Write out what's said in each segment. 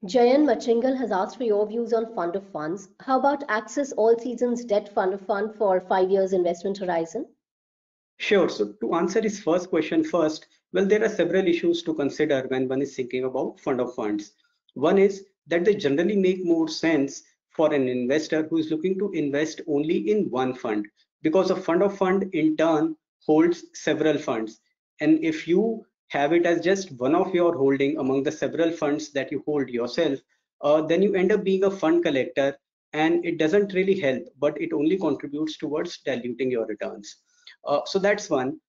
Jayan Machingal has asked for your views on fund of funds. How about Axis All Seasons Debt Fund of Fund for 5 years investment horizon? Sure. So to answer his first question first, well, there are several issues to consider when one is thinking about fund of funds. One is that they generally make more sense for an investor who is looking to invest only in one fund, because a fund of fund in turn holds several funds. And if you have it as just one of your holding among the several funds that you hold yourself, then you end up being a fund collector, and it doesn't really help, but it only contributes towards diluting your returns. So that's one.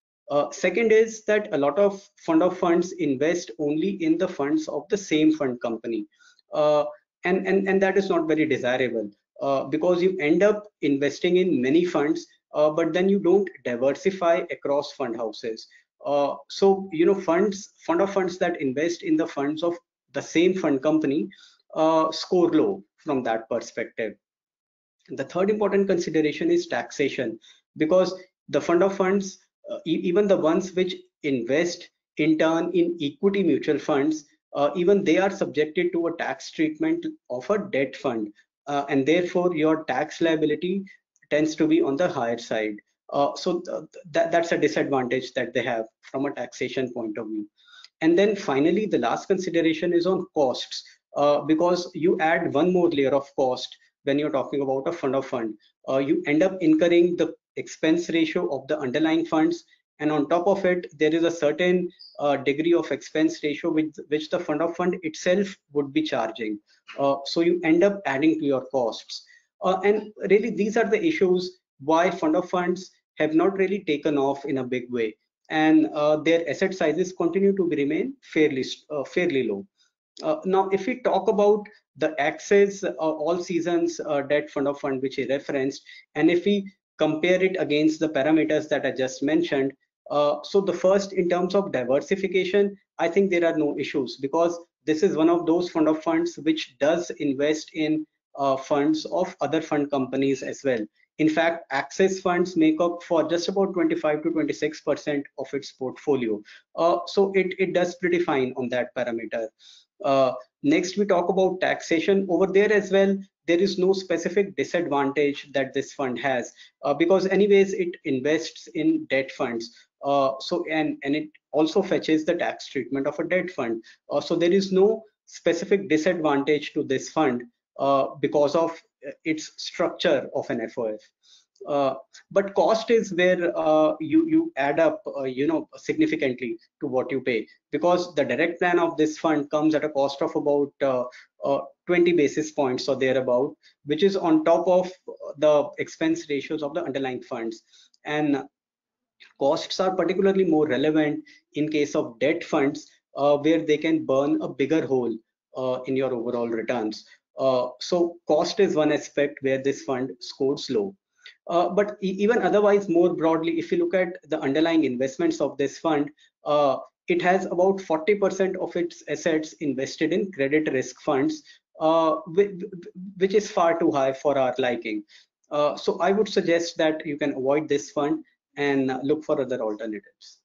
Second is that a lot of fund of funds invest only in the funds of the same fund company. Uh, and that is not very desirable, because you end up investing in many funds, but then you don't diversify across fund houses. So, fund of funds that invest in the funds of the same fund company score low from that perspective. The third important consideration is taxation, because the fund of funds, even the ones which invest in turn in equity mutual funds, even they are subjected to a tax treatment of a debt fund, and therefore your tax liability tends to be on the higher side. That's a disadvantage that they have from a taxation point of view. And then finally, the last consideration is on costs, because you add one more layer of cost when you're talking about a fund of fund. You end up incurring the expense ratio of the underlying funds, and on top of it, there is a certain degree of expense ratio which the fund of fund itself would be charging. So you end up adding to your costs. And really, these are the issues why fund of funds have not really taken off in a big way, and their asset sizes continue to remain fairly low. Now, if we talk about the Axis All Seasons Debt Fund of Fund, which he referenced, and if we compare it against the parameters that I just mentioned, so the first, in terms of diversification, I think there are no issues, because this is one of those fund of funds which does invest in funds of other fund companies as well. In fact, Axis funds make up for just about 25 to 26% of its portfolio. So it does pretty fine on that parameter. Next, we talk about taxation. Over there as well, there is no specific disadvantage that this fund has, because anyways, it invests in debt funds. And it also fetches the tax treatment of a debt fund. So there is no specific disadvantage to this fund because of its structure of an FOF. Uh, but cost is where you add up, significantly to what you pay, because the direct plan of this fund comes at a cost of about 20 basis points or thereabout, which is on top of the expense ratios of the underlying funds. And costs are particularly more relevant in case of debt funds, where they can burn a bigger hole in your overall returns. So cost is one aspect where this fund scores low. But even otherwise, more broadly, if you look at the underlying investments of this fund, it has about 40% of its assets invested in credit risk funds, which is far too high for our liking. So I would suggest that you can avoid this fund and look for other alternatives.